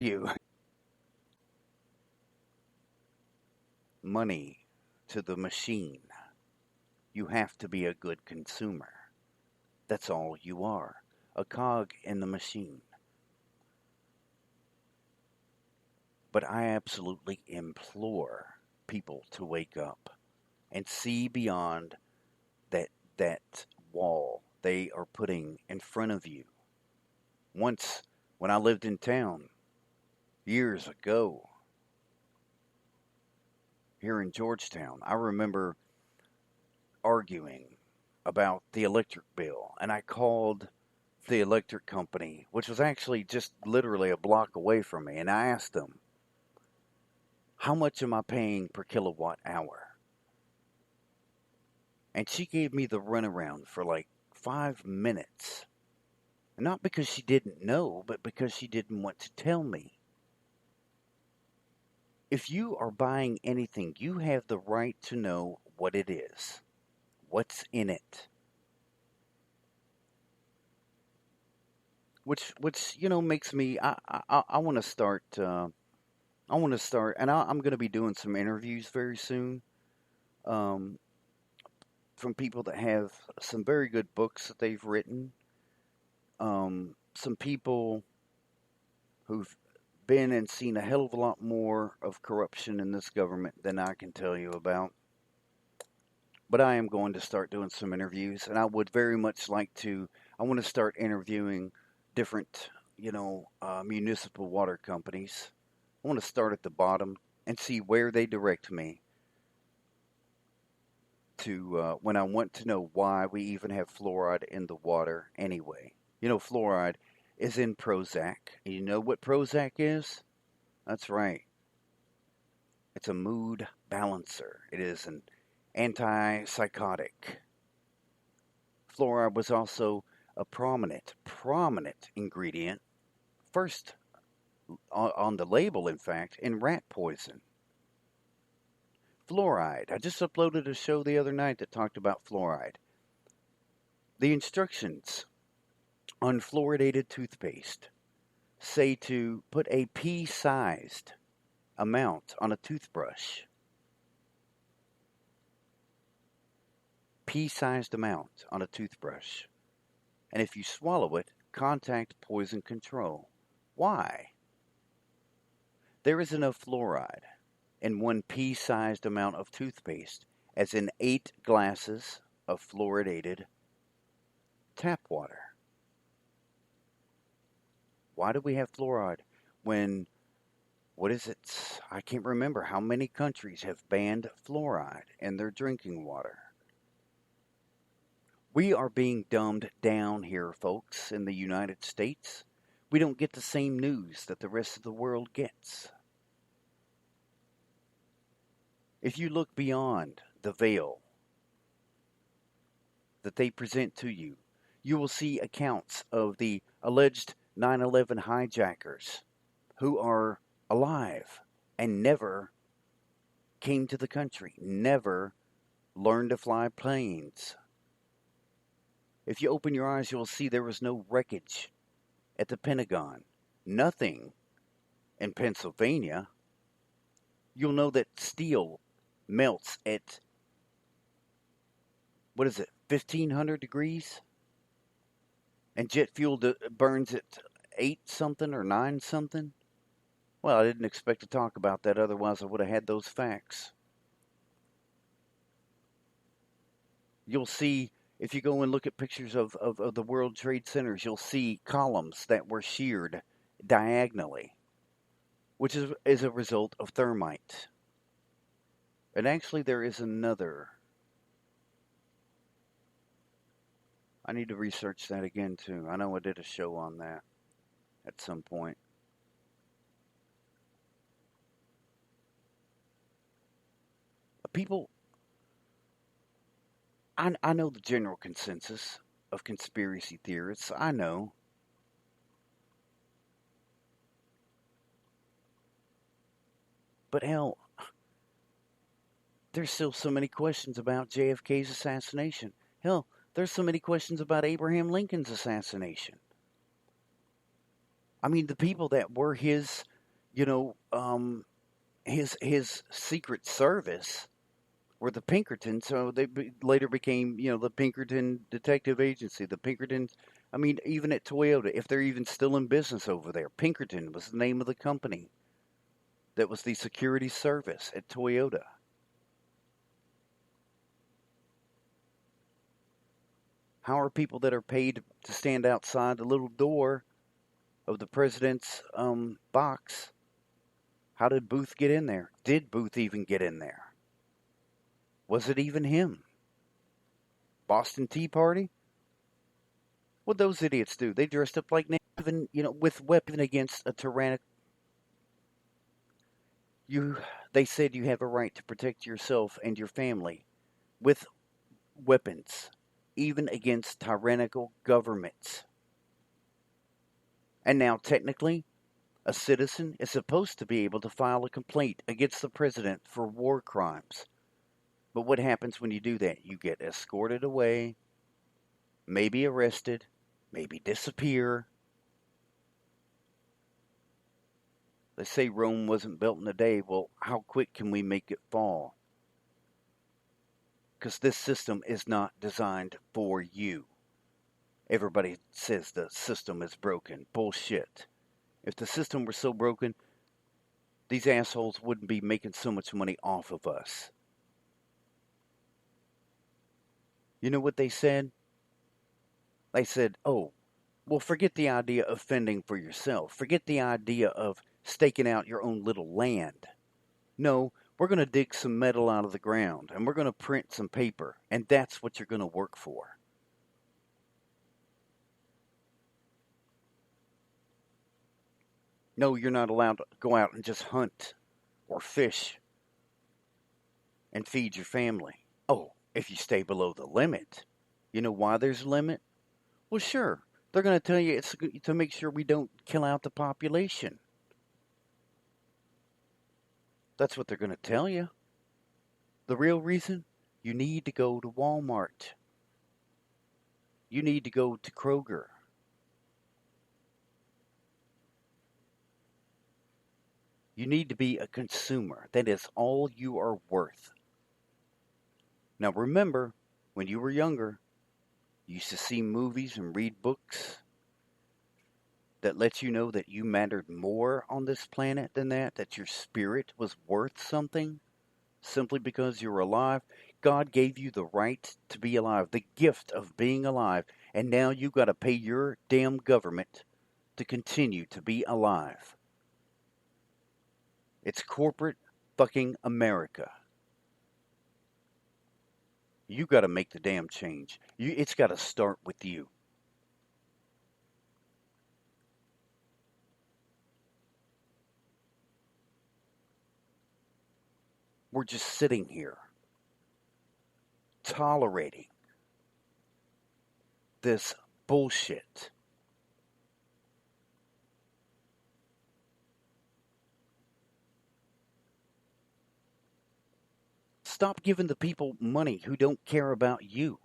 You money to the machine. You have to be a good consumer. That's all you are, a cog in the machine. But I absolutely implore people to wake up and see beyond that wall they are putting in front of you. Once, when I lived in town years ago here in Georgetown, I remember arguing about the electric bill, and I called the electric company, which was actually just literally a block away from me, and I asked them, how much am I paying per kilowatt hour? And she gave me the runaround for like 5 minutes. Not because she didn't know, but because she didn't want to tell me. If you are buying anything, you have the right to know what it is, what's in it. Which makes me I want to start and I'm going to be doing some interviews very soon um, from people that have some very good books that they've written. Some people who've been and seen a hell of a lot more of corruption in this government than I can tell you about. But I am going to start doing some interviews, and I would very much like to. I want to start interviewing different, municipal water companies. I want to start at the bottom and see where they direct me to when I want to know why we even have fluoride in the water anyway. Fluoride is in Prozac. And you know what Prozac is? That's right. It's a mood balancer. It is an antipsychotic. Fluoride was also a prominent ingredient, first on the label, in fact, in rat poison. Fluoride. I just uploaded a show the other night that talked about fluoride. The instructions on fluoridated toothpaste say to put a pea-sized amount on a toothbrush. Pea-sized amount on a toothbrush. And if you swallow it, contact poison control. Why? There is enough fluoride in one pea-sized amount of toothpaste as in 8 glasses of fluoridated tap water. Why do we have fluoride when, what is it? I can't remember how many countries have banned fluoride in their drinking water. We are being dumbed down here, folks, in the United States. We don't get the same news that the rest of the world gets. If you look beyond the veil that they present to you, you will see accounts of the alleged 9/11 hijackers who are alive and never came to the country, never learned to fly planes. If you open your eyes, you'll see there was no wreckage at the Pentagon, nothing in Pennsylvania. You'll know that steel melts at, what is it, 1,500 degrees? And jet fuel burns at 8 something or 9 something? Well, I didn't expect to talk about that, otherwise I would have had those facts. You'll see, if you go and look at pictures of the World Trade Centers, you'll see columns that were sheared diagonally, which is a result of thermite. And actually, there is another. I need to research that again, too. I know I did a show on that at some point. People, I know the general consensus of conspiracy theorists. I know. But hell, there's still so many questions about JFK's assassination. Hell, there's so many questions about Abraham Lincoln's assassination. I mean, the people that were his You know, his secret service were the Pinkertons, so later became, the Pinkerton Detective Agency. The Pinkertons, I mean, even at Toyota, if they're even still in business over there, Pinkerton was the name of the company that was the security service at Toyota. How are people that are paid to stand outside the little door of the president's box? How did Booth get in there? Did Booth even get in there? Was it even him? Boston Tea Party? What those idiots do? They dressed up like even with weapon against a tyrannic. You, they said you have a right to protect yourself and your family with weapons, even against tyrannical governments. And now, technically, a citizen is supposed to be able to file a complaint against the president for war crimes. But what happens when you do that? You get escorted away, maybe arrested, maybe disappear. They say Rome wasn't built in a day. Well, how quick can we make it fall? Because this system is not designed for you. Everybody says the system is broken. Bullshit. If the system were so broken, these assholes wouldn't be making so much money off of us. You know what they said? They said, oh, well, forget the idea of fending for yourself. Forget the idea of staking out your own little land. No, we're going to dig some metal out of the ground and we're going to print some paper, and that's what you're going to work for. No, you're not allowed to go out and just hunt or fish and feed your family. Oh, if you stay below the limit. You know why there's a limit? Well, sure. They're going to tell you it's to make sure we don't kill out the population. That's what they're going to tell you. The real reason? You need to go to Walmart. You need to go to Kroger. You need to be a consumer. That is all you are worth. Now remember, when you were younger, you used to see movies and read books that let you know that you mattered more on this planet than that your spirit was worth something simply because you're alive. God gave you the right to be alive, the gift of being alive, and now you got to pay your damn government to continue to be alive. It's corporate fucking America. You got to make the damn change. It's got to start with you. We're just sitting here tolerating this bullshit. Stop giving the people money who don't care about you.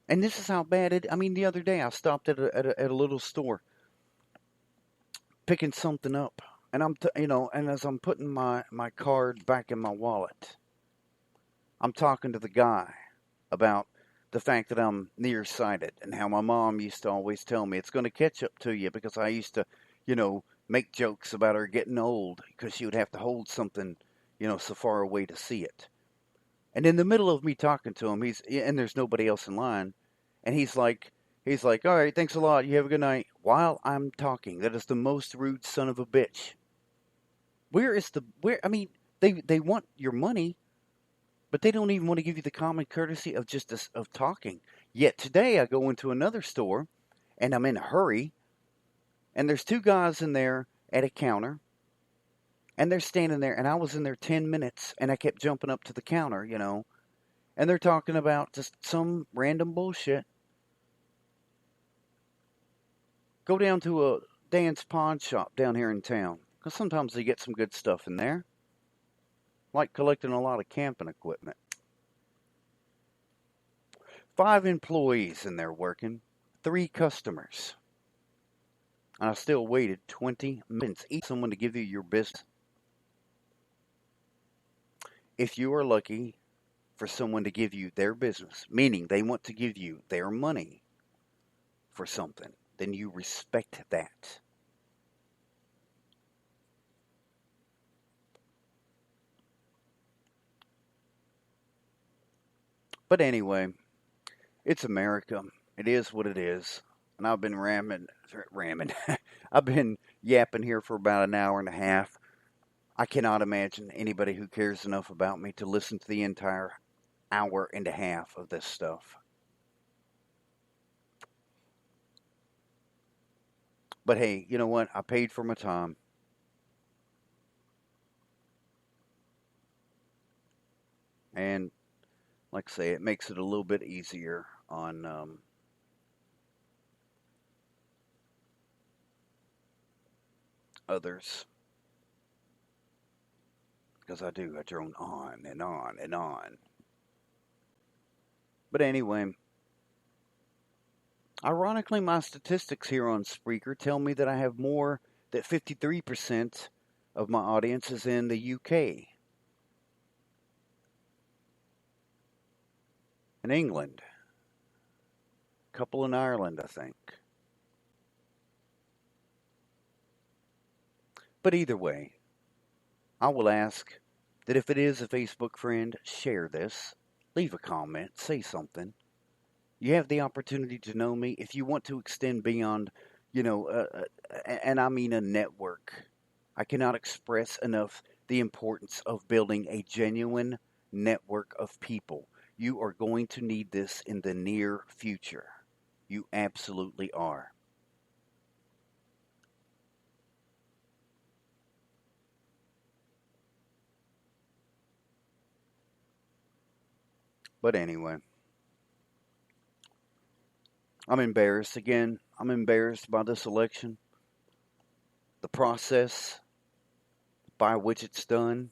And this is how bad it. I mean, the other day I stopped at a little store, picking something up, and and as I'm putting my card back in my wallet, I'm talking to the guy about the fact that I'm nearsighted and how my mom used to always tell me it's going to catch up to you, because I used to, make jokes about her getting old because she would have to hold something, so far away to see it. And in the middle of me talking to him, and there's nobody else in line, and he's like, all right, thanks a lot. You have a good night. While I'm talking, that is the most rude son of a bitch. I mean, they want your money, but they don't even want to give you the common courtesy of just of talking. Yet today I go into another store, and I'm in a hurry, and there's two guys in there at a counter, and they're standing there, and I was in there 10 minutes, and I kept jumping up to the counter, and they're talking about just some random bullshit. Go down to a Dan's pawn shop down here in town, because sometimes they get some good stuff in there, like collecting a lot of camping equipment. 5 employees in there working, 3 customers. And I still waited 20 minutes each someone to give you your business. If you are lucky for someone to give you their business, meaning they want to give you their money for something, then you respect that. But anyway, it's America. It is what it is. And I've been ramming. I've been yapping here for about an hour and a half. I cannot imagine anybody who cares enough about me to listen to the entire hour and a half of this stuff. But hey, you know what? I paid for my time. And like I say, it makes it a little bit easier on others. Because I do. I drone on and on and on. But anyway, ironically, my statistics here on Spreaker tell me that I have more, that 53% of my audience is in the UK and England, a couple in Ireland, I think. But either way, I will ask that if it is a Facebook friend, share this, leave a comment, say something. You have the opportunity to know me. If you want to extend beyond, and I mean a network, I cannot express enough the importance of building a genuine network of people. You are going to need this in the near future. You absolutely are. But anyway, I'm embarrassed again. I'm embarrassed by this election, the process by which it's done,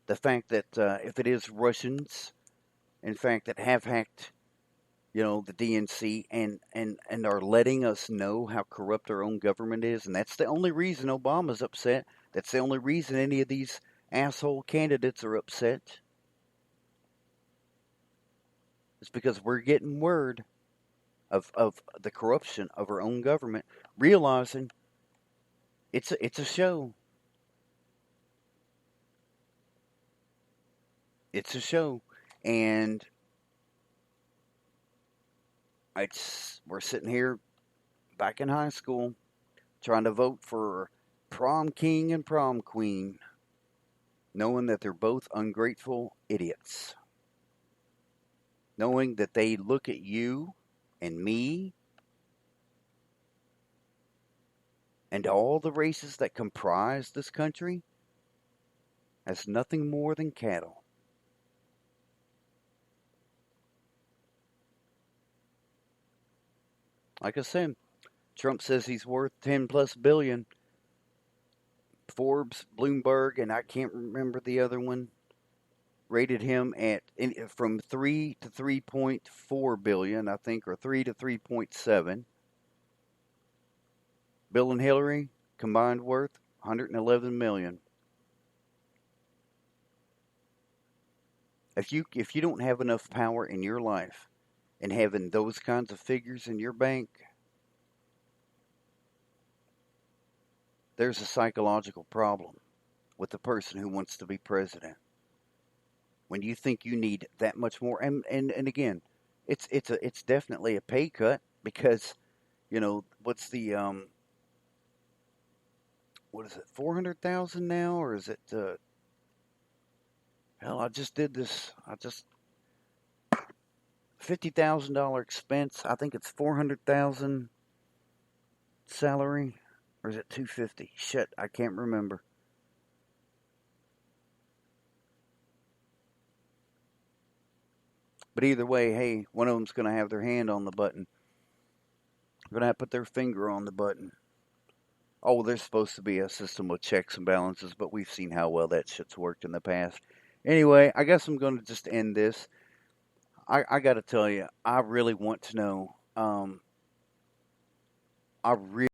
the fact that if it is Russians, in fact, that have hacked, the DNC and are letting us know how corrupt our own government is, and that's the only reason Obama's upset. That's the only reason any of these asshole candidates are upset. It's because we're getting word of the corruption of our own government, realizing it's a show. It's a show, and we're sitting here back in high school trying to vote for prom king and prom queen, knowing that they're both ungrateful idiots, knowing that they look at you and me and all the races that comprise this country as nothing more than cattle. Like I said, Trump says he's worth 10 plus billion. Forbes, Bloomberg, and I can't remember the other one, rated him at from 3 to 3.4 billion, I think, or 3 to 3.7. Bill and Hillary combined worth 111 million. If you don't have enough power in your life and having those kinds of figures in your bank, there's a psychological problem with the person who wants to be president. When you think you need that much more, and again, it's definitely a pay cut because what's the what is it, 400,000 now, or is it hell, I just did this. I just $50,000 expense. I think it's 400,000 salary, or is it 250? Shit, I can't remember. But either way, hey, one of them's going to have their hand on the button. They're going to have to put their finger on the button. Oh, there's supposed to be a system of checks and balances, but we've seen how well that shit's worked in the past. Anyway, I guess I'm going to just end this. I got to tell you, I really want to know. I really